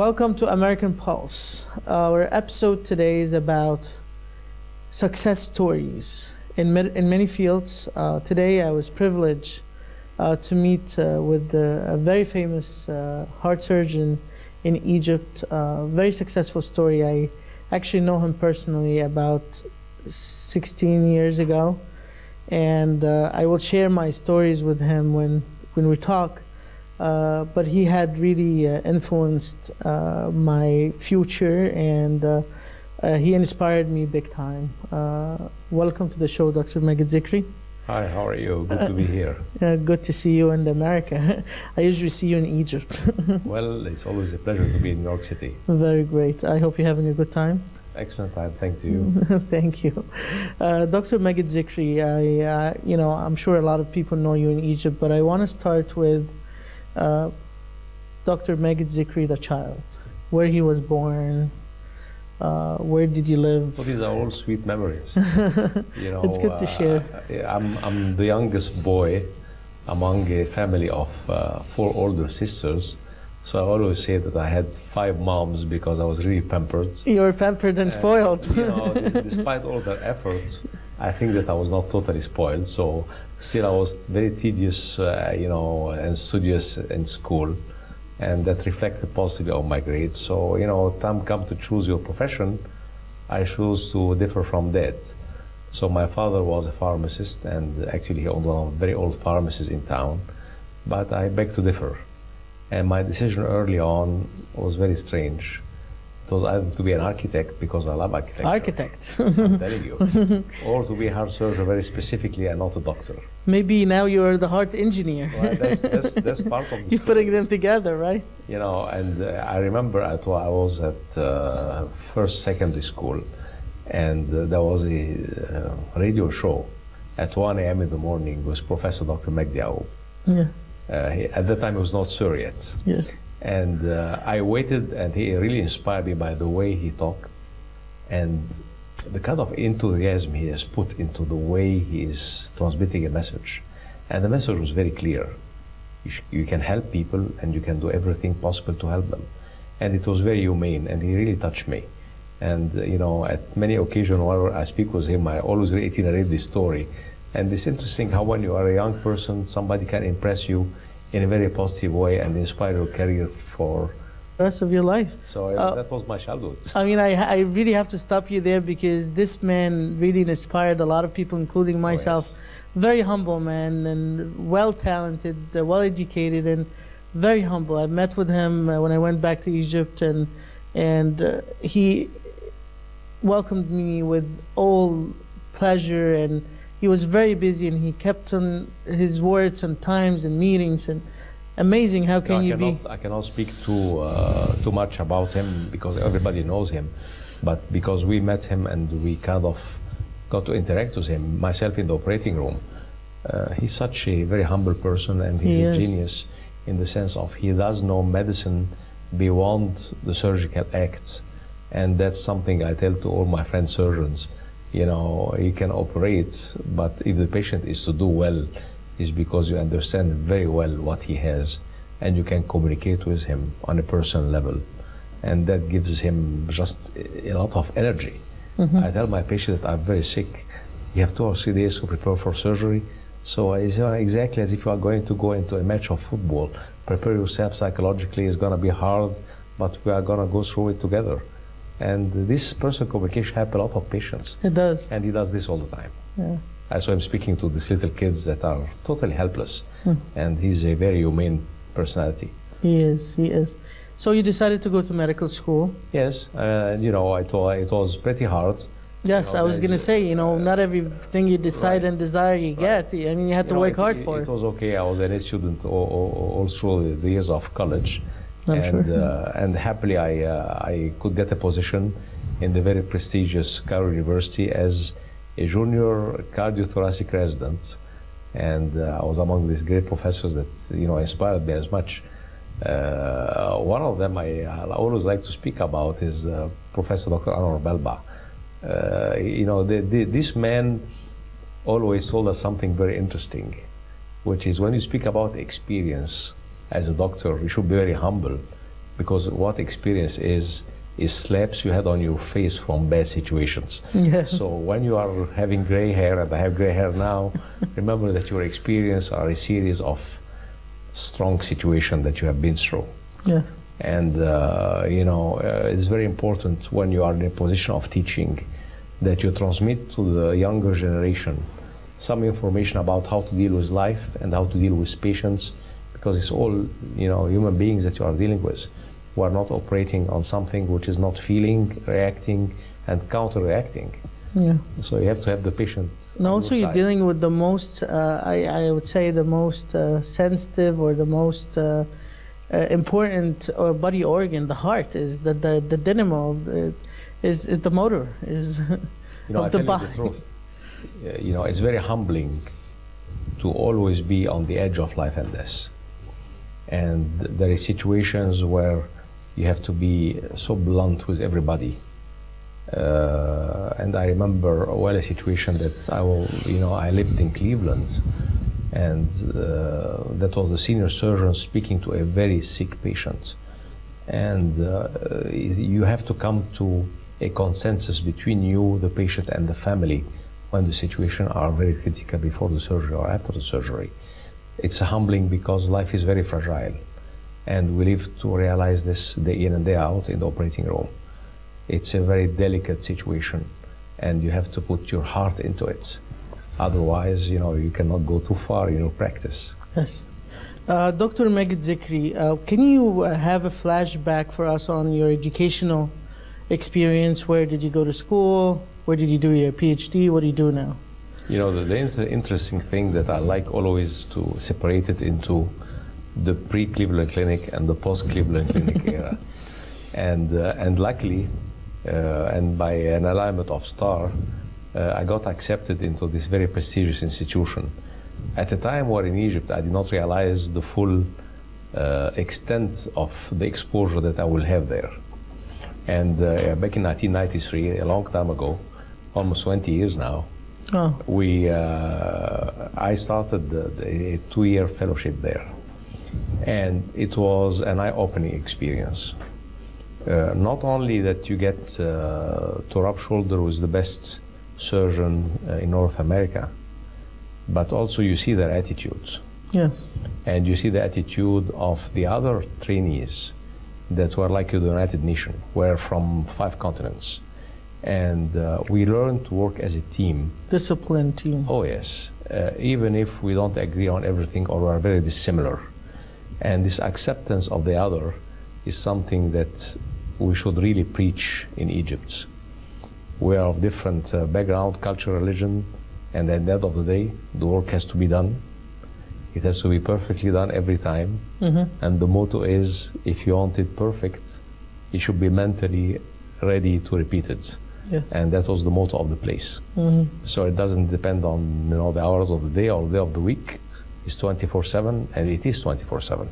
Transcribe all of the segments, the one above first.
Welcome to American Pulse. Our episode today is about success stories in many fields. Today I was privileged to meet with a very famous heart surgeon in Egypt. Very successful story. I actually know him personally about 16 years ago, and I will share my stories with him when we talk. But he had really influenced my future, and he inspired me big time. Welcome to the show, Dr. Mاجد Zikri. Hi, how are you? Good to be here. Good to see you in America. I usually see you in Egypt. Well, it's always a pleasure to be in New York City. Very great. I hope you're having a good time. Excellent time. Thank you. Thank you. Dr. Mاجد Zikri, I'm sure a lot of people know you in Egypt, but I want to start with Dr. Mاجد Zikri, the child, where he was born, where did you live? Well, these are all sweet memories. It's good to share. I'm the youngest boy among a family of 4 older sisters. So I always say that I had 5 moms because I was really pampered. You were pampered and spoiled. Despite all their efforts, I think that I was not totally spoiled. So still I was very tedious, and studious in school. And that reflected positively on my grades. So, time come to choose your profession, I chose to differ from that. So my father was a pharmacist, and actually he owned one of the very old pharmacies in town. But I beg to differ. And my decision early on was very strange. It was either to be an architect, because I love architecture. Architect. I'm telling you. Or to be a heart surgeon very specifically and not a doctor. Maybe now you're the heart engineer. Well, that's part of the You're putting them together, right? And I remember I was at first secondary school, and there was a radio show at 1 a.m. in the morning with Professor Dr. Negahou. Yeah. At that time, he was not sure yet. Yeah. And I waited, and he really inspired me by the way he talked and the kind of enthusiasm he has put into the way he is transmitting a message. And the message was very clear. You can help people, and you can do everything possible to help them. And it was very humane, and he really touched me. And, at many occasions, whenever I speak with him, I always reiterate this story. And it's interesting how when you are a young person, somebody can impress you in a very positive way and inspire your career for the rest of your life. So that was my childhood. I really have to stop you there, because this man really inspired a lot of people, including myself. Oh, yes. Very humble man, and well-talented, well-educated, and very humble. I met with him when I went back to Egypt, and he welcomed me with all pleasure, and he was very busy, and he kept on his words and times and meetings. And amazing, how can you be? I cannot speak too much about him because everybody knows him, but because we met him and we kind of got to interact with him, myself in the operating room. He's such a very humble person, and he's a genius in the sense of he does know medicine beyond the surgical act, and that's something I tell to all my friend surgeons. You can operate, but if the patient is to do well, is because you understand very well what he has, and you can communicate with him on a personal level, and that gives him just a lot of energy. Mm-hmm. I tell my patient that I'm very sick. You have 2 or 3 days to prepare for surgery. So it's exactly as if you are going to go into a match of football. Prepare yourself psychologically. It's going to be hard, but we are going to go through it together. And this personal communication helps a lot of patients. It does. And he does this all the time. Yeah. I saw him speaking to these little kids that are totally helpless. And he's a very humane personality. He is. So you decided to go to medical school? Yes. I thought it was pretty hard. Yes, I was going to say, not everything you decide and desire you get. I mean, you had to work hard for it. It was okay. I was a student all through the years of college. And happily I could get a position in the very prestigious Cairo University as a junior cardiothoracic resident. And I was among these great professors that inspired me as much. One of them I always like to speak about is Professor Dr. Anwar Belba. This man always told us something very interesting, which is when you speak about experience as a doctor, you should be very humble, because what experience is slaps you had on your face from bad situations. Yeah. So when you are having gray hair, and I have gray hair now, remember that your experience are a series of strong situations that you have been through. Yes. And it's very important when you are in a position of teaching that you transmit to the younger generation some information about how to deal with life and how to deal with patients, because it's all human beings that you are dealing with. We are not operating on something which is not feeling, reacting, and counter-reacting. Yeah. So you have to have the patient. And also, you're dealing with the most, I would say, the most sensitive or the most important or body organ. The heart is the dynamo of is the motor is of the body. The truth. It's very humbling to always be on the edge of life and death. And there are situations where you have to be so blunt with everybody. And I remember well a situation that I lived in Cleveland, and that was the senior surgeon speaking to a very sick patient. And you have to come to a consensus between you, the patient, and the family when the situation are very critical before the surgery or after the surgery. It's humbling because life is very fragile, and we live to realize this day in and day out in the operating room. It's a very delicate situation, and you have to put your heart into it. Otherwise, you cannot go too far in your practice. Yes. Dr. Mاجد Zikri, can you have a flashback for us on your educational experience? Where did you go to school? Where did you do your PhD? What do you do now? The interesting thing that I like always to separate it into the pre-Cleveland Clinic and the post-Cleveland Clinic era. And luckily, and by an alignment of star, I got accepted into this very prestigious institution. At the time where in Egypt, I did not realize the full extent of the exposure that I will have there. And back in 1993, a long time ago, almost 20 years now, I started a 2-year fellowship there. And it was an eye-opening experience. Not only that you get to rub shoulder with the best surgeon in North America, but also you see their attitudes. Yes. And you see the attitude of the other trainees that were like the United Nations, were from 5 continents. And we learned to work as a team. Disciplined team. Oh yes, even if we don't agree on everything or are very dissimilar. And this acceptance of the other is something that we should really preach in Egypt. We are of different background, culture, religion, and at the end of the day, the work has to be done. It has to be perfectly done every time. Mm-hmm. And the motto is, if you want it perfect, you should be mentally ready to repeat it. Yes. And that was the motto of the place. Mm-hmm. So it doesn't depend on the hours of the day or the day of the week. It's 24/7, and it is 24/7.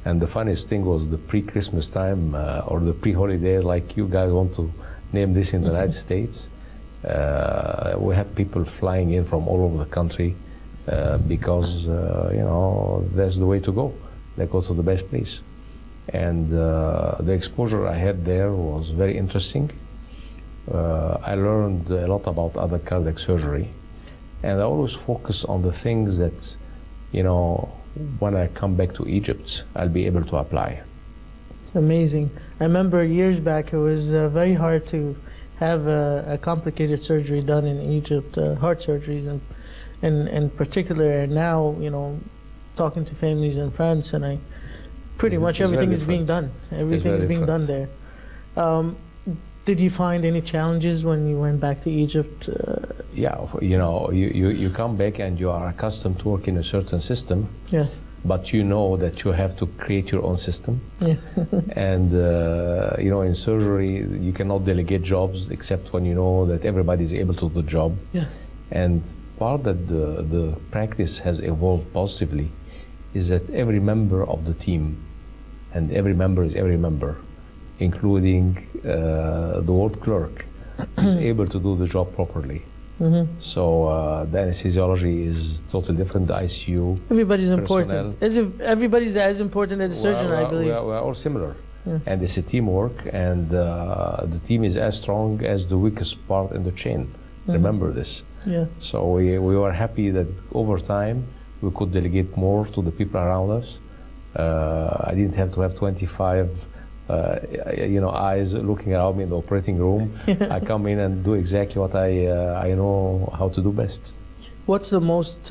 And the funniest thing was the pre-Christmas time or the pre-holiday, like you guys want to name this in the United States. We had people flying in from all over the country because that's the way to go. They go to the best place. And the exposure I had there was very interesting. I learned a lot about other cardiac surgery, and I always focus on the things that, when I come back to Egypt, I'll be able to apply. Amazing. I remember years back, it was very hard to have a complicated surgery done in Egypt, heart surgeries in particular. And now, talking to families and friends, and pretty much everything is being done. Everything is being done there. Did you find any challenges when you went back to Egypt? Yeah, you come back and you are accustomed to work in a certain system. Yes. But you know that you have to create your own system. Yeah. And in surgery, you cannot delegate jobs except when you know that everybody is able to do the job. Yes. And part that the practice has evolved positively is that every member of the team, and every member is every member, including the ward clerk, is able to do the job properly. Mm-hmm. So the anesthesiology is totally different. The ICU. Everybody's personnel. important. As if everybody's as important as a surgeon, I believe. We are all similar. And it's a teamwork, and the team is as strong as the weakest part in the chain. Remember this. Yeah. So we were happy that over time we could delegate more to the people around us. I didn't have to have 25 eyes looking around me in the operating room. I come in and do exactly what I know how to do best. What's the most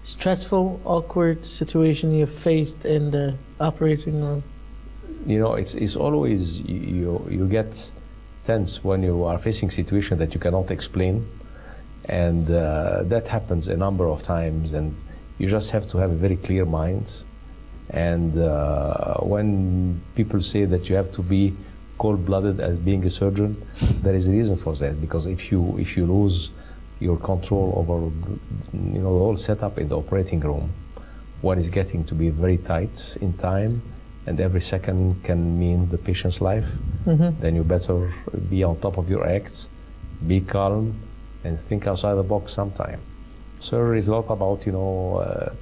stressful, awkward situation you've faced in the operating room? You know, it's always, you get tense when you are facing situations that you cannot explain. And that happens a number of times, and you just have to have a very clear mind. And when people say that you have to be cold-blooded as being a surgeon, there is a reason for that. Because if you lose your control over the whole setup in the operating room, one is getting to be very tight in time, and every second can mean the patient's life. Then you better be on top of your act, be calm, and think outside the box sometime. Surgery is a lot about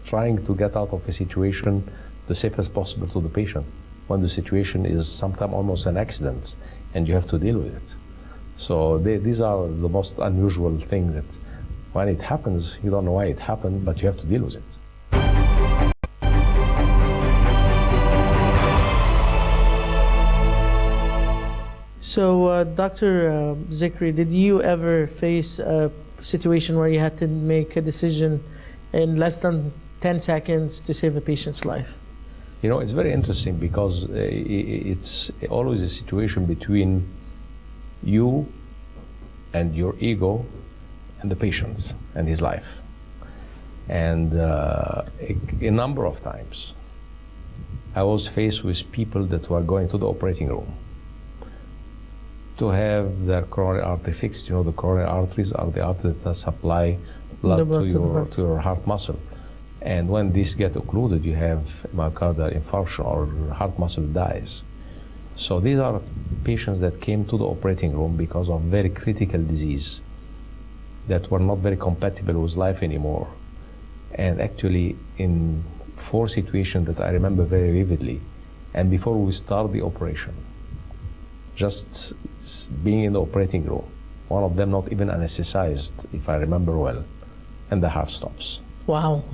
trying to get out of a situation the safest possible to the patient, when the situation is sometimes almost an accident and you have to deal with it. So these are the most unusual thing, that when it happens, you don't know why it happened, but you have to deal with it. So, Dr. Zikri, did you ever face a situation where you had to make a decision in less than 10 seconds to save a patient's life? You know, it's very interesting, because it's always a situation between you and your ego and the patient and his life. And a number of times I was faced with people that were going to the operating room to have their coronary artery fixed. You know, the coronary arteries are the arteries that supply blood to your heart muscle. And when these get occluded, you have myocardial infarction, or heart muscle dies. So these are patients that came to the operating room because of very critical disease that were not very compatible with life anymore. And actually, in 4 situations that I remember very vividly, and before we start the operation, just being in the operating room, one of them not even anesthetized, if I remember well, and the heart stops. Wow.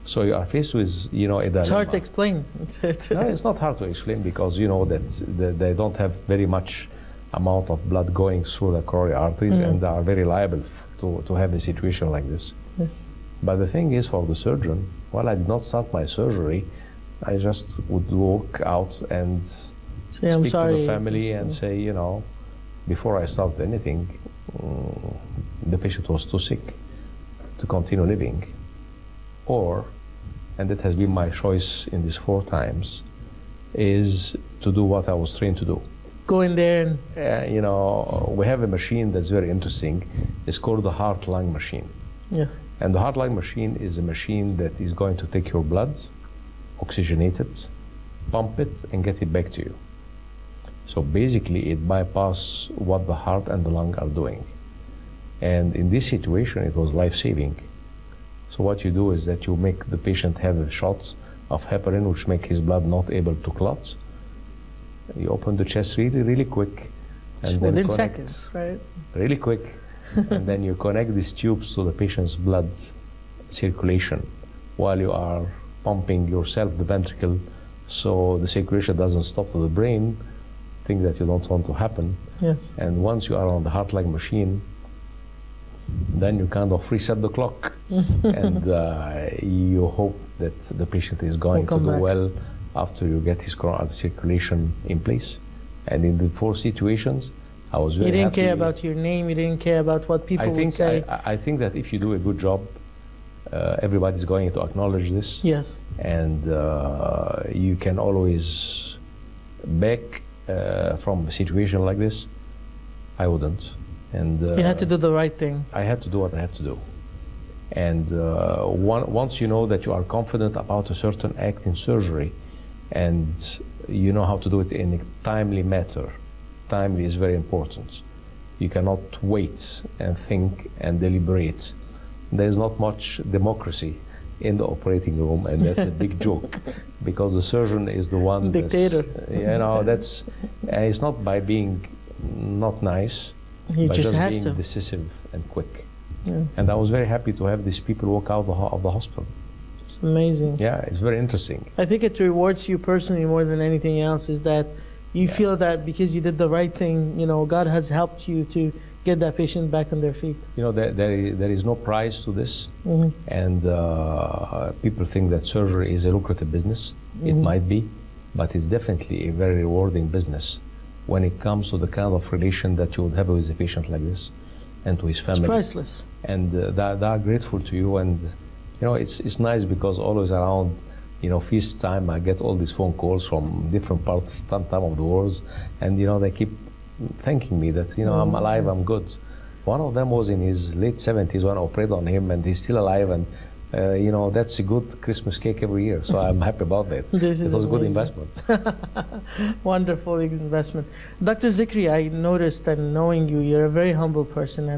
So you are faced with, a dilemma. It's hard to explain. No, it's not hard to explain, because you know that they don't have very much amount of blood going through the coronary arteries, and they are very liable to have a situation like this. But the thing is, for the surgeon, while I did not start my surgery, I just would walk out and speak to the family and say, before I start anything, the patient was too sick to continue living. Or, and that has been my choice in these 4 times, is to do what I was trained to do. Go in there and... we have a machine that's very interesting. It's called the heart-lung machine. Yeah. And the heart-lung machine is a machine that is going to take your blood, oxygenate it, pump it, and get it back to you. So basically, it bypasses what the heart and the lung are doing. And in this situation, it was life-saving. So what you do is that you make the patient have a shot of heparin, which make his blood not able to clot. You open the chest really, really quick. And within seconds, right? Really quick. And then you connect these tubes to the patient's blood circulation while you are pumping yourself the ventricle, so the circulation doesn't stop to the brain, thing that you don't want to happen. Yes. And once you are on the heart-lung machine, then you kind of reset the clock. And you hope that the patient is going to do well after you get his coronary circulation in place. And in the 4 situations, I was very happy. You didn't care about your name, you didn't care about what people would say. I think that if you do a good job, everybody's going to acknowledge this. Yes. And you can always back from a situation like this. I wouldn't. And you had to do the right thing. I had to do what I had to do. And once you know that you are confident about a certain act in surgery, and you know how to do it in a timely manner, timely is very important. You cannot wait and think and deliberate. There is not much democracy in the operating room, and that's a big joke, because the surgeon is the one dictator. That's it's not by being not nice, He but just has being to. decisive and quick. Yeah. And I was very happy to have these people walk out of the hospital. It's amazing. Yeah, it's very interesting. I think it rewards you personally more than anything else, is that you feel that because you did the right thing, God has helped you to get that patient back on their feet. There is no price to this, Mm-hmm. and people think that surgery is a lucrative business. It might be, but it's definitely a very rewarding business when it comes to the kind of relation that you would have with a patient like this and to his family. It's priceless. And they are grateful to you, and it's nice because always around feast time I get all these phone calls from different parts time of the world, and they keep thanking me that I'm alive, I'm good. One of them was in his late 70s when I operated on him, and he's still alive, and that's a good Christmas cake every year, so I'm happy about that. It was a good investment. Wonderful investment. Dr. Zikri, I noticed, and knowing you, you're a very humble person,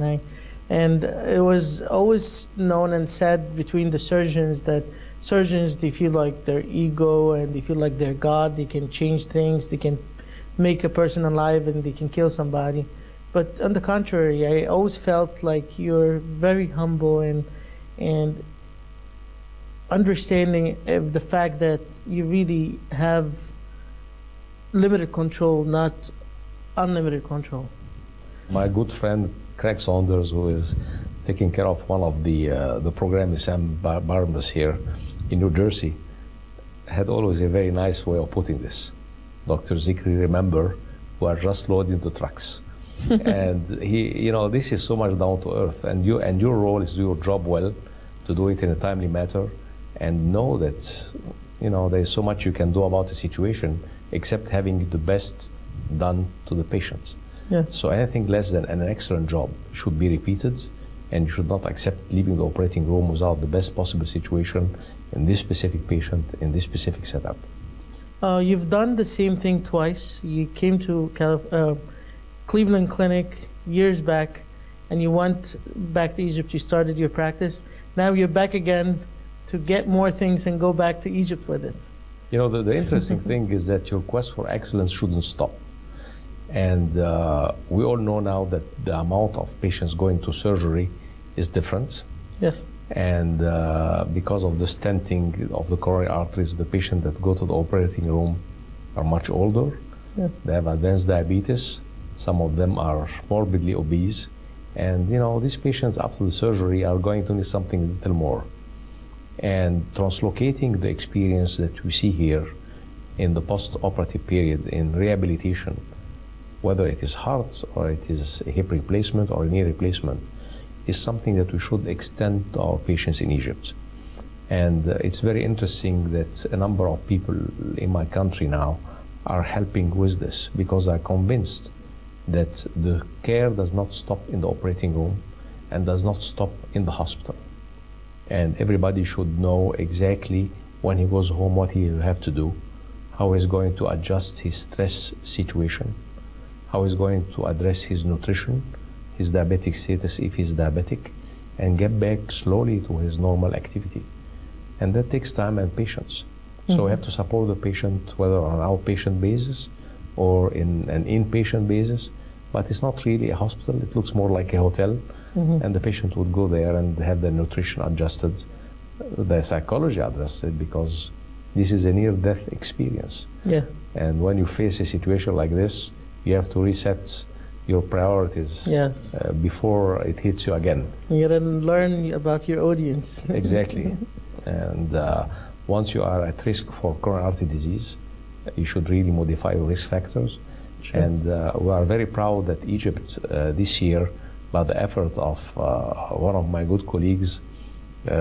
and it was always known and said between the surgeons that surgeons, they feel like their ego and they feel like they're God. They can change things, they can make a person alive, and they can kill somebody. But on the contrary, I always felt like you're very humble and understanding of the fact that you really have limited control, not unlimited control. My good friend Craig Saunders, who is taking care of one of the program Sam Barnes here in New Jersey, had always a very nice way of putting this. Dr. Zikri, remember, we are just loading the trucks. And he, this is so much down to earth, and your role is to do your job well, to do it in a timely manner, and know that there's so much you can do about the situation except having the best done to the patients. Yeah. So anything less than an excellent job should be repeated, and you should not accept leaving the operating room without the best possible situation in this specific patient, in this specific setup. You've done the same thing twice. You came to Cleveland Clinic years back, and you went back to Egypt. You started your practice. Now you're back again to get more things and go back to Egypt with it. The interesting thing is that your quest for excellence shouldn't stop. And we all know now that the amount of patients going to surgery is different. Yes. And because of the stenting of the coronary arteries, the patients that go to the operating room are much older. Yes. They have advanced diabetes. Some of them are morbidly obese. And these patients after the surgery are going to need something a little more. And translocating the experience that we see here in the post-operative period in rehabilitation, whether it is heart or it is a hip replacement or a knee replacement, is something that we should extend to our patients in Egypt. And it's very interesting that a number of people in my country now are helping with this, because I'm convinced that the care does not stop in the operating room and does not stop in the hospital. And everybody should know exactly when he goes home what he will have to do, how he's going to adjust his stress situation, how he's going to address his nutrition, his diabetic status if he's diabetic, and get back slowly to his normal activity. And that takes time and patience. So we have to support the patient whether on an outpatient basis or in an inpatient basis, but it's not really a hospital. It looks more like a hotel, and the patient would go there and have their nutrition adjusted, their psychology adjusted, because this is a near-death experience. Yes. And when you face a situation like this, you have to reset your priorities. Yes. Before it hits you again. You gotta learn about your audience. Exactly. And once you are at risk for coronary artery disease, you should really modify your risk factors. Sure. And we are very proud that Egypt this year, by the effort of one of my good colleagues, we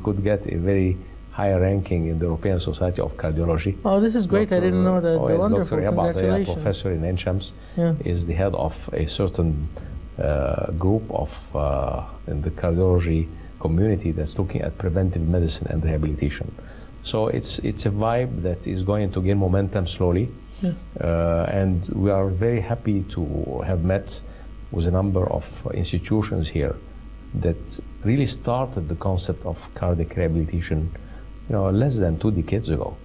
could get a very high ranking in the European Society of Cardiology. Oh, this is great. I didn't know that. Yes, Wonderful. Dr. Hepatitis, Congratulations. professor in NCHEMS, Yeah. is the head of a certain group of in the cardiology community that's looking at preventive medicine and rehabilitation. So it's a vibe that is going to gain momentum slowly. Yes. And we are very happy to have met with a number of institutions here that really started the concept of cardiac rehabilitation, less than 2 decades ago.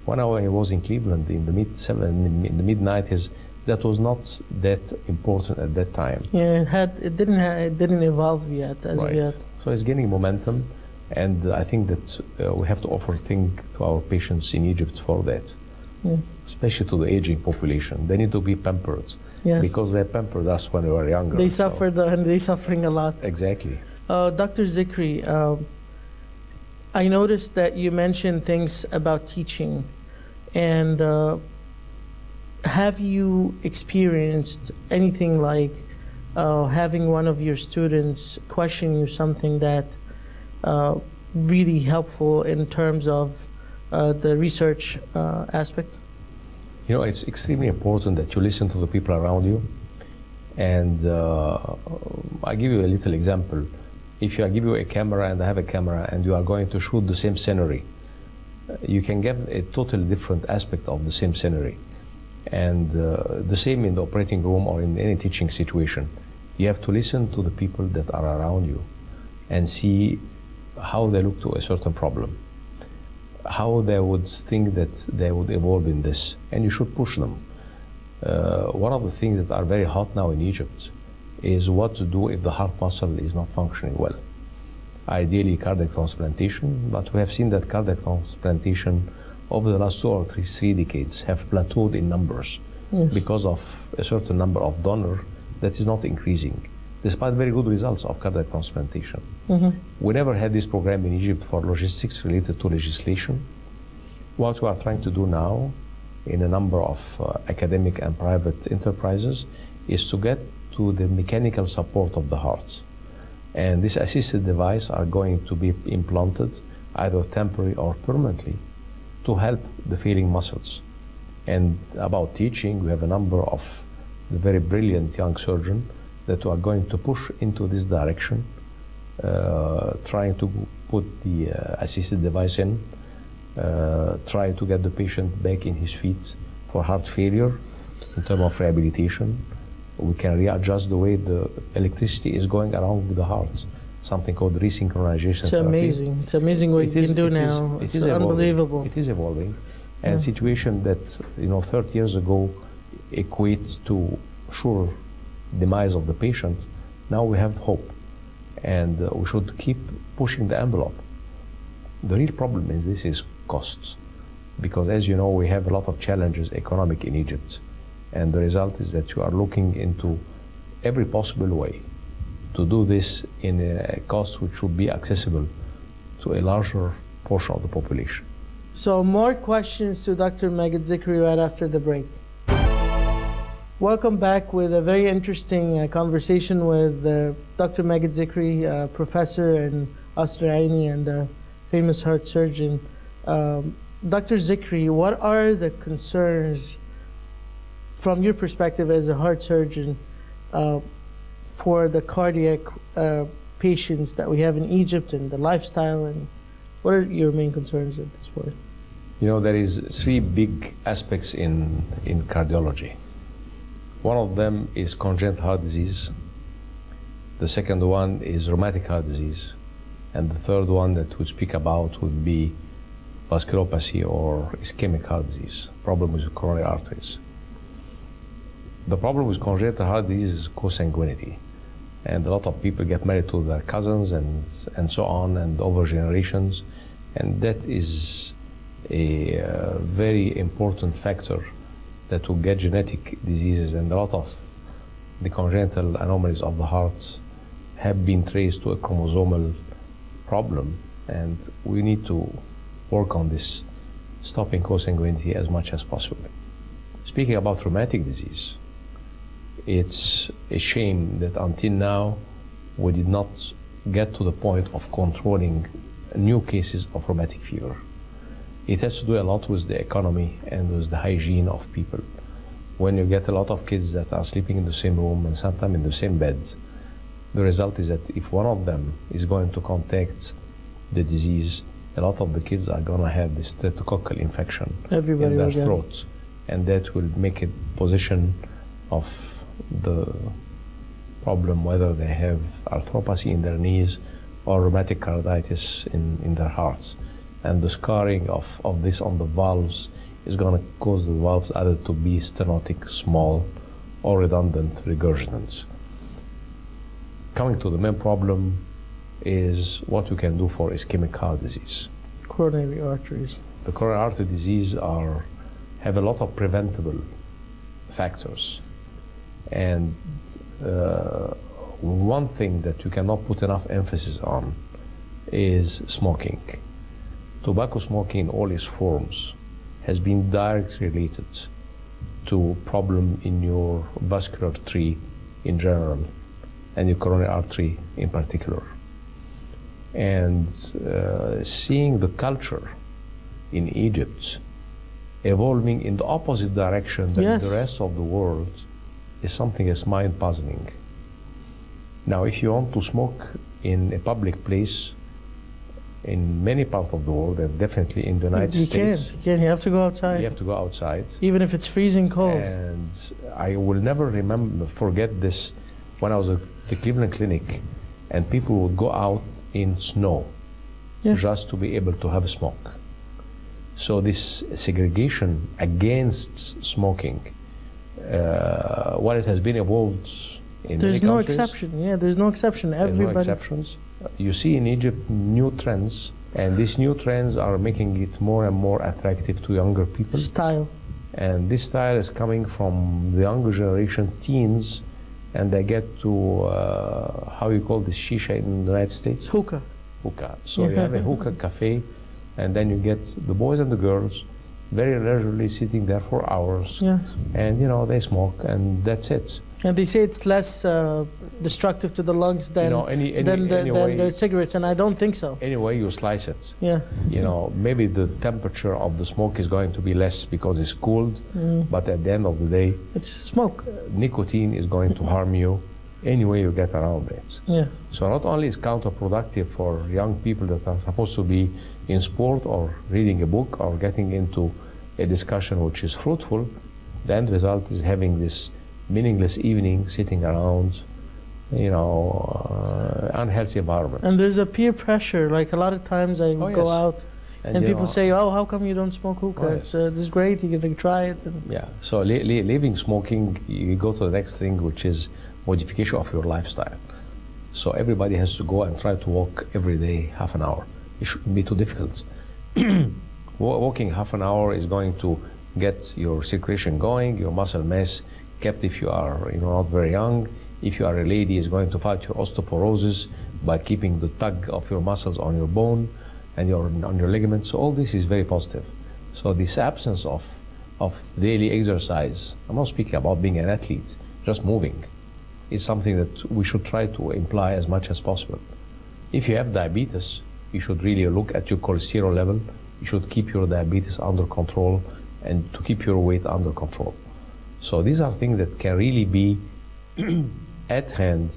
When I was in Cleveland in the mid-90s, that was not that important at that time. Yeah, it didn't evolve yet as of yet. So it's gaining momentum, and I think that we have to offer things to our patients in Egypt for that. Yeah. Especially to the aging population. They need to be pampered. Yes. Because they're pampered us when they were younger. They suffered and they're suffering a lot. Exactly. Dr. Zikri, I noticed that you mentioned things about teaching, and have you experienced anything like having one of your students question you something that really helpful in terms of the research aspect? It's extremely important that you listen to the people around you. And I'll give you a little example. If I give you a camera and I have a camera and you are going to shoot the same scenery, you can get a totally different aspect of the same scenery. And the same in the operating room or in any teaching situation. You have to listen to the people that are around you and see how they look to a certain problem, how they would think that they would evolve in this, and you should push them. One of the things that are very hot now in Egypt is what to do if the heart muscle is not functioning well. Ideally cardiac transplantation, but we have seen that cardiac transplantation over the last 2 or 3 decades have plateaued in numbers. Yes. Because of a certain number of donors that is not increasing, despite very good results of cardiac transplantation. Mm-hmm. We never had this program in Egypt for logistics related to legislation. What we are trying to do now in a number of academic and private enterprises is to get to the mechanical support of the heart. And this assisted device are going to be implanted either temporary or permanently to help the failing muscles. And about teaching, we have a number of very brilliant young surgeons that are going to push into this direction, trying to put the assisted device in, try to get the patient back in his feet for heart failure in terms of rehabilitation. We can readjust the way the electricity is going around with the heart, something called resynchronization therapy. Amazing. It's amazing what you can do now. It's unbelievable. It is evolving. And situation that 30 years ago equates to sure demise of the patient, now we have hope. And we should keep pushing the envelope. The real problem is this is costs. Because as you know, we have a lot of challenges economic in Egypt. And the result is that you are looking into every possible way to do this in a cost which should be accessible to a larger portion of the population. So more questions to Dr. Mاجد Zikri right after the break. Welcome back with a very interesting conversation with Dr. Mاجد Zikri, professor and Australian and a famous heart surgeon. Dr. Zikri, what are the concerns from your perspective as a heart surgeon for the cardiac patients that we have in Egypt and the lifestyle, and what are your main concerns at this point? There is 3 big aspects in cardiology. One of them is congenital heart disease. The second one is rheumatic heart disease. And the third one that we'll speak about would be vasculopathy or ischemic heart disease, problem with coronary arteries. The problem with congenital heart disease is consanguinity. And a lot of people get married to their cousins and so on, and over generations. And that is a very important factor that will get genetic diseases, and a lot of the congenital anomalies of the heart have been traced to a chromosomal problem, and we need to work on this, stopping consanguinity as much as possible. Speaking about rheumatic disease, it's a shame that until now we did not get to the point of controlling new cases of rheumatic fever. It has to do a lot with the economy and with the hygiene of people. When you get a lot of kids that are sleeping in the same room and sometimes in the same bed, the result is that if one of them is going to contact the disease, a lot of the kids are going to have this streptococcal infection in their throat, and that will make a position of the problem, whether they have arthropathy in their knees or rheumatic carditis in their hearts. And the scarring of this on the valves is going to cause the valves either to be stenotic, small, or redundant regurgitants. Coming to the main problem is what we can do for ischemic heart disease. Coronary arteries. The coronary artery disease have a lot of preventable factors. And one thing that you cannot put enough emphasis on is smoking. Tobacco smoking in all its forms has been directly related to problem in your vascular tree in general and your coronary artery in particular. And seeing the culture in Egypt evolving in the opposite direction than the rest of the world is something that's mind-puzzling. Now, if you want to smoke in a public place in many parts of the world, and definitely in the United States, you have to go outside. You have to go outside, even if it's freezing cold. And I will never forget this when I was at the Cleveland Clinic, and people would go out in snow just to be able to have a smoke. So this segregation against smoking, while it has been evolved in there's many no countries, exception. Yeah, there's no exception. There's no exceptions. You see in Egypt new trends, and these new trends are making it more and more attractive to younger people. Style. And this style is coming from the younger generation, teens, and they get to, how you call this, shisha in the United States? Hookah. Hookah. So you have a hookah cafe, and then you get the boys and the girls very leisurely sitting there for hours. Yes. And, you know, they smoke, and that's it. And they say it's less destructive to the lungs than, than the cigarettes, and I don't think so. Anyway, you slice it. Yeah. You know, maybe the temperature of the smoke is going to be less because it's cooled, but at the end of the day, it's smoke. Nicotine is going to harm you any way you get around it. Yeah. So not only is counterproductive for young people that are supposed to be in sport or reading a book or getting into a discussion which is fruitful, the end result is having this meaningless evening sitting around, you know, unhealthy environment. And there's a peer pressure. Like a lot of times I go out and people say, "Oh, how come you don't smoke hookah? This is great. You can try it." And yeah. So leaving smoking, you go to the next thing, which is modification of your lifestyle. So everybody has to go and try to walk every day half an hour. It shouldn't be too difficult. Walking half an hour is going to get your circulation going, your muscle mass kept if you are not very young. If you are a lady, it's going to fight your osteoporosis by keeping the tug of your muscles on your bone and on your ligaments. So all this is very positive. So this absence of daily exercise, I'm not speaking about being an athlete, just moving, is something that we should try to imply as much as possible. If you have diabetes, you should really look at your cholesterol level. You should keep your diabetes under control and to keep your weight under control. So these are things that can really be at hand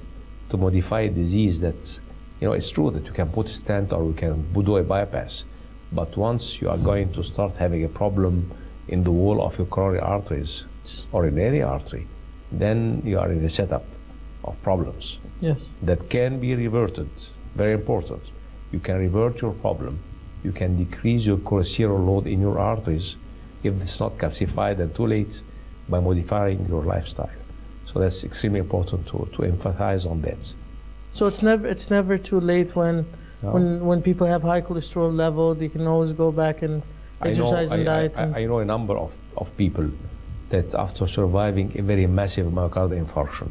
to modify a disease that, it's true that you can put a stent or we can do a bypass, but once you are going to start having a problem in the wall of your coronary arteries or in any artery, then you are in a setup of problems that can be reverted. Very important. You can revert your problem. You can decrease your cholesterol load in your arteries if it's not calcified and too late by modifying your lifestyle. So that's extremely important to emphasize on that. So it's never too late when people have high cholesterol level. They can always go back and exercise and diet. I know a number of people that after surviving a very massive myocardial infarction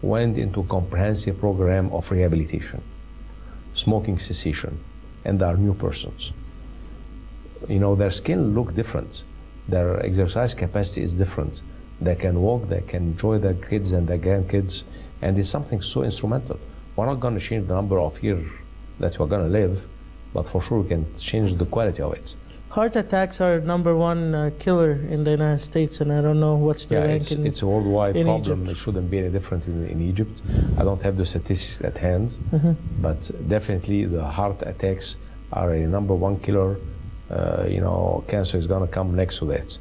went into a comprehensive program of rehabilitation, smoking cessation, and they are new persons. Their skin look different. Their exercise capacity is different. They can walk, they can enjoy their kids and their grandkids, and it's something so instrumental. We're not going to change the number of years that we're going to live, but for sure we can change the quality of it. Heart attacks are #1 killer in the United States, and I don't know what's the ranking. It's a worldwide problem. Egypt. It shouldn't be any different in Egypt. I don't have the statistics at hand, but definitely the heart attacks are a #1 killer. Cancer is going to come next to that.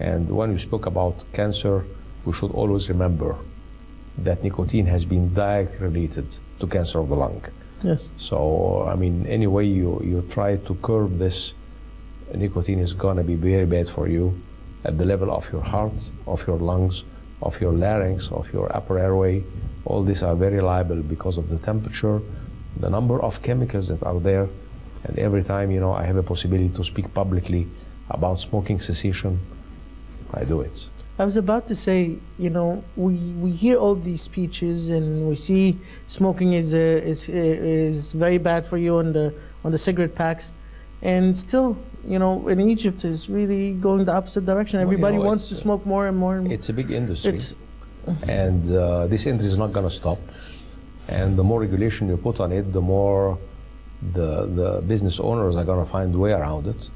And when we spoke about cancer, we should always remember that nicotine has been directly related to cancer of the lung. Yes. So, I mean, any way you try to curb this, nicotine is going to be very bad for you at the level of your heart, of your lungs, of your larynx, of your upper airway. All these are very liable because of the temperature, the number of chemicals that are there. And every time, you know, I have a possibility to speak publicly about smoking cessation, I do it. I was about to say, you know, we hear all these speeches and we see smoking is very bad for you on the cigarette packs, and still, you know, in Egypt is really going the opposite direction. Everybody you know, wants to smoke more and more and more. It's a big industry, and this industry is not going to stop. And the more regulation you put on it, the more the business owners are going to find a way around it,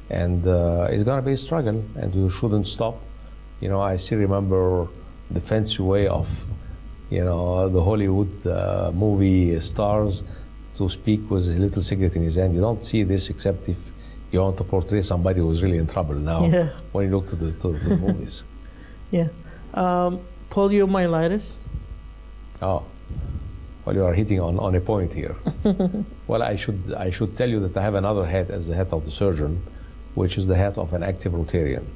and it's going to be a struggle, and you shouldn't stop. You know, I still remember the fancy way of, you know, the Hollywood movie stars to speak with a little cigarette in his hand. You don't see this except if you want to portray somebody who's really in trouble now. Yeah. When you look to the movies. Yeah. Poliomyelitis. Oh, well, you are hitting on a point here. Well, I should tell you that I have another hat as the hat of the surgeon, which is the hat of an active Rotarian.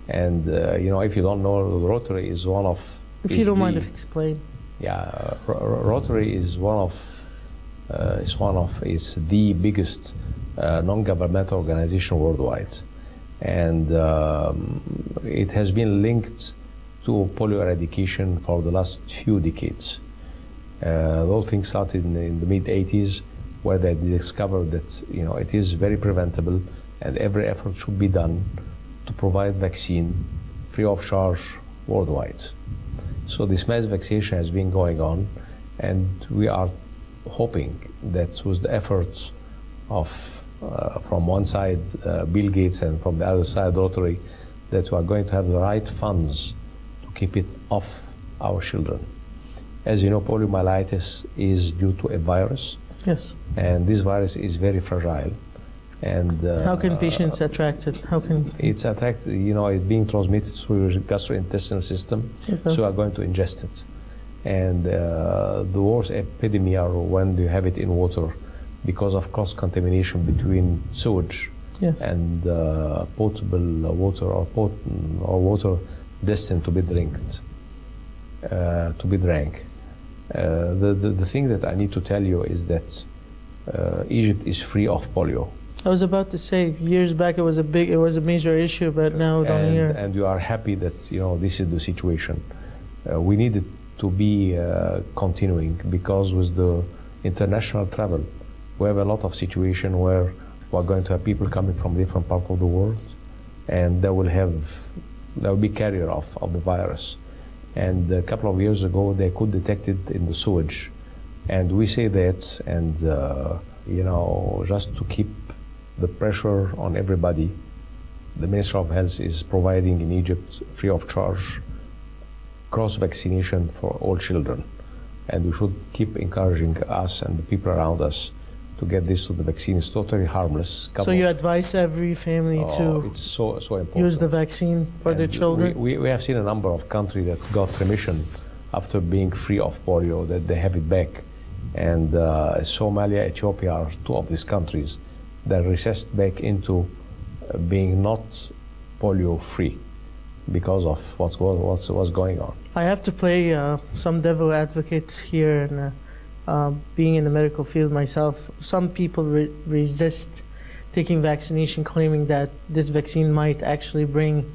And you know, if you don't know, the Rotary is one of. If you don't mind, if explain. Yeah, Rotary is it's the biggest non-governmental organization worldwide, and it has been linked to polio eradication for the last few decades. The whole thing started in the mid-80s, where they discovered that, you know, it is very preventable, and every effort should be done to provide vaccine free of charge worldwide. So this mass vaccination has been going on, and we are hoping that with the efforts of from one side Bill Gates and from the other side Rotary, that we are going to have the right funds to keep it off our children. As you know, poliomyelitis is due to a virus. Yes. And this virus is very fragile. And how can patients attract it? How can it's attracted? You know, it's being transmitted through your gastrointestinal system, Okay. so you are going to ingest it. And the worst epidemic are when you have it in water, because of cross-contamination between sewage Yes. and potable water or water destined to be drank. The thing that I need to tell you is that Egypt is free of polio. I was about to say, years back it was a major issue, but now we don't hear. And you are happy that, you know, this is the situation. We need it to be continuing, because with the international travel, we have a lot of situation where we're going to have people coming from different parts of the world, and they will be carrier of the virus. And a couple of years ago, they could detect it in the sewage, and we say that, and you know, just to keep the pressure on everybody, the Ministry of Health is providing in Egypt free of charge cross-vaccination for all children, and we should keep encouraging us and the people around us to get this to the vaccine. It's totally harmless. So you advise every family to it's so important. use the vaccine for their children? We have seen a number of countries that got remission after being free of polio, that they have it back. And Somalia, Ethiopia are two of these countries that recessed back into being not polio-free because of what was going on. I have to play some devil advocate here, and being in the medical field myself, some people resist taking vaccination, claiming that this vaccine might actually bring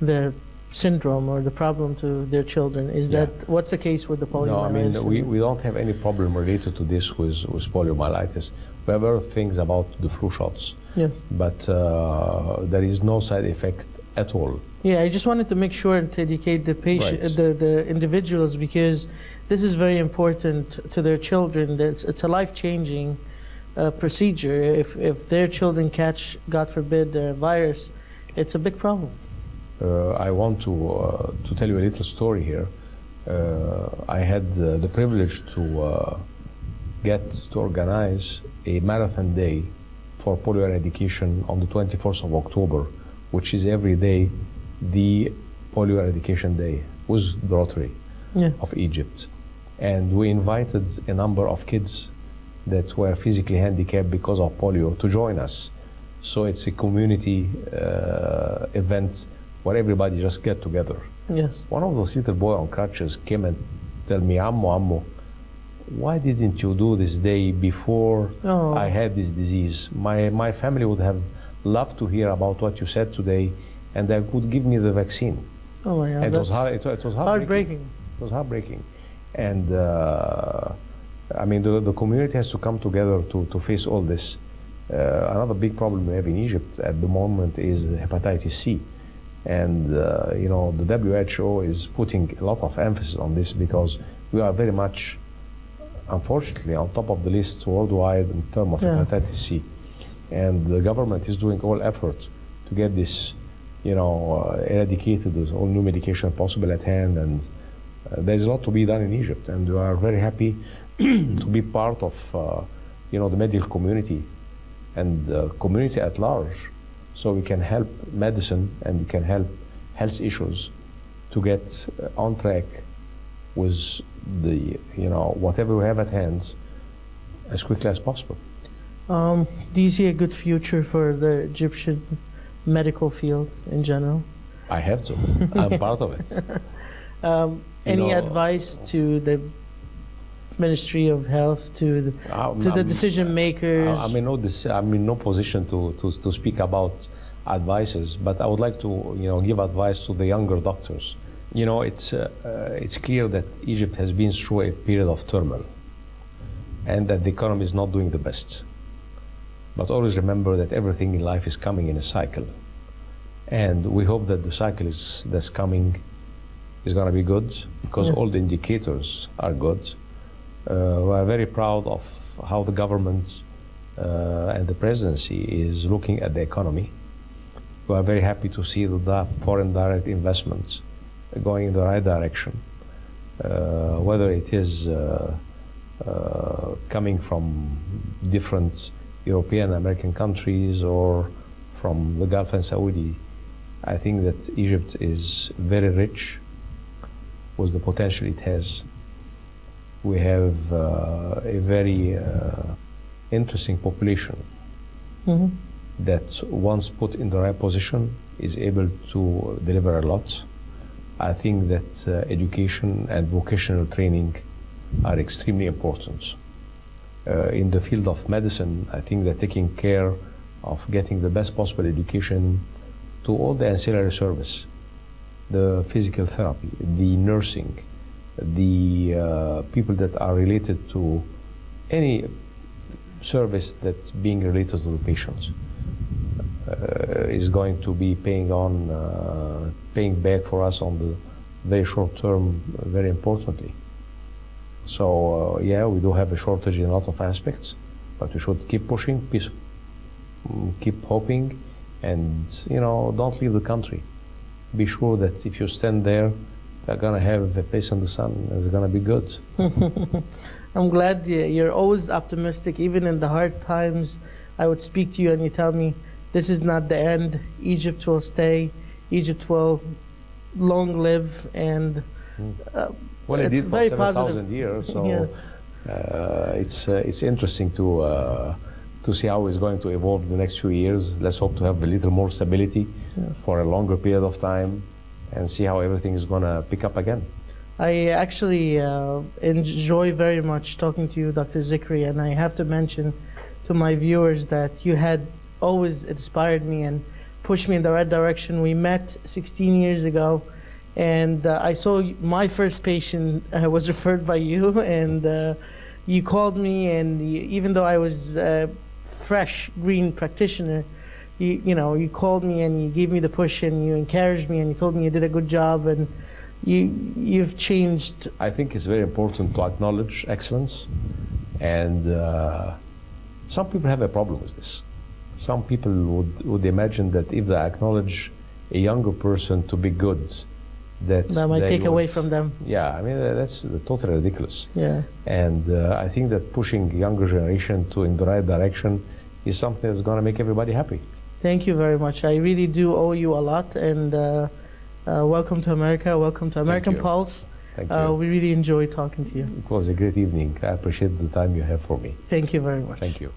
the syndrome or the problem to their children. Is that what's the case with the poliomyelitis? No, I mean, we don't have any problem related to this with poliomyelitis. We have other things about the flu shots, but there is no side effect at all. Yeah, I just wanted to make sure to educate the patient, the individuals, because this is very important to their children. It's a life-changing procedure. If their children catch, God forbid, the virus, it's a big problem. I want to tell you a little story here. I had the privilege to organize a marathon day for polio eradication on the 24th of October, which is every day the polio eradication day with the Rotary. Yeah. of Egypt. And we invited a number of kids that were physically handicapped because of polio to join us. So it's a community event where everybody just get together. Yes. One of those little boys on crutches came and tell me, Ammo, why didn't you do this day before I had this disease? My family would have loved to hear about what you said today, and they would give me the vaccine. Oh my God, it was heartbreaking. It was heartbreaking. And I mean, the community has to come together to face all this. Another big problem we have in Egypt at the moment is hepatitis C. And you know, the WHO is putting a lot of emphasis on this because we are very much, unfortunately, on top of the list worldwide in terms of hepatitis C. And the government is doing all effort to get this, you know, eradicated with all new medication possible at hand. And there's a lot to be done in Egypt. And we are very happy to be part of, you know, the medical community and the community at large, so we can help medicine and we can help health issues to get on track with the, you know, whatever we have at hand as quickly as possible. Do you see a good future for the Egyptian medical field in general? I have to. I'm part of it. Any advice to the Ministry of Health, to the decision makers? I'm in no position to speak about advices, but I would like to, you know, give advice to the younger doctors. You know, it's clear that Egypt has been through a period of turmoil, and that the economy is not doing the best. But always remember that everything in life is coming in a cycle, and we hope that the cycle that's coming is going to be good, because all the indicators are good. We are very proud of how the government and the presidency is looking at the economy. We are very happy to see the foreign direct investments going in the right direction, whether it is coming from different European, American countries or from the Gulf and Saudi. I think that Egypt is very rich with the potential it has. We have a very interesting population that, once put in the right position, is able to deliver a lot. I think that education and vocational training are extremely important. In the field of medicine, I think that taking care of getting the best possible education to all the ancillary service, the physical therapy, the nursing, the people that are related to any service that's being related to the patient is going to be paying back for us on the very short term, very importantly. So yeah, we do have a shortage in a lot of aspects, but we should keep pushing, keep hoping, and, you know, don't leave the country. Be sure that if you stand there, you're gonna have a place in the sun, and it's gonna be good. I'm glad you're always optimistic, even in the hard times. I would speak to you and you tell me, this is not the end. Egypt will stay. Egypt will long live, and well, it did for 7,000 years, so yes. It's interesting to see how it's going to evolve in the next few years. Let's hope to have a little more stability for a longer period of time, and see how everything is going to pick up again. I actually enjoy very much talking to you, Dr. Zikri, and I have to mention to my viewers that you had always inspired me and pushed me in the right direction. We met 16 years ago, and I saw my first patient was referred by you, and you called me, and even though I was a fresh green practitioner, you called me and you gave me the push and you encouraged me and you told me you did a good job, and you've changed. I think it's very important to acknowledge excellence, and some people have a problem with this. Some people would imagine that if they acknowledge a younger person to be good, that might take away from them. Yeah, I mean, that's totally ridiculous. Yeah. And I think that pushing younger generation in the right direction is something that's going to make everybody happy. Thank you very much. I really do owe you a lot, and welcome to America. Welcome to American Pulse. Thank you. We really enjoyed talking to you. It was a great evening. I appreciate the time you have for me. Thank you very much. Thank you.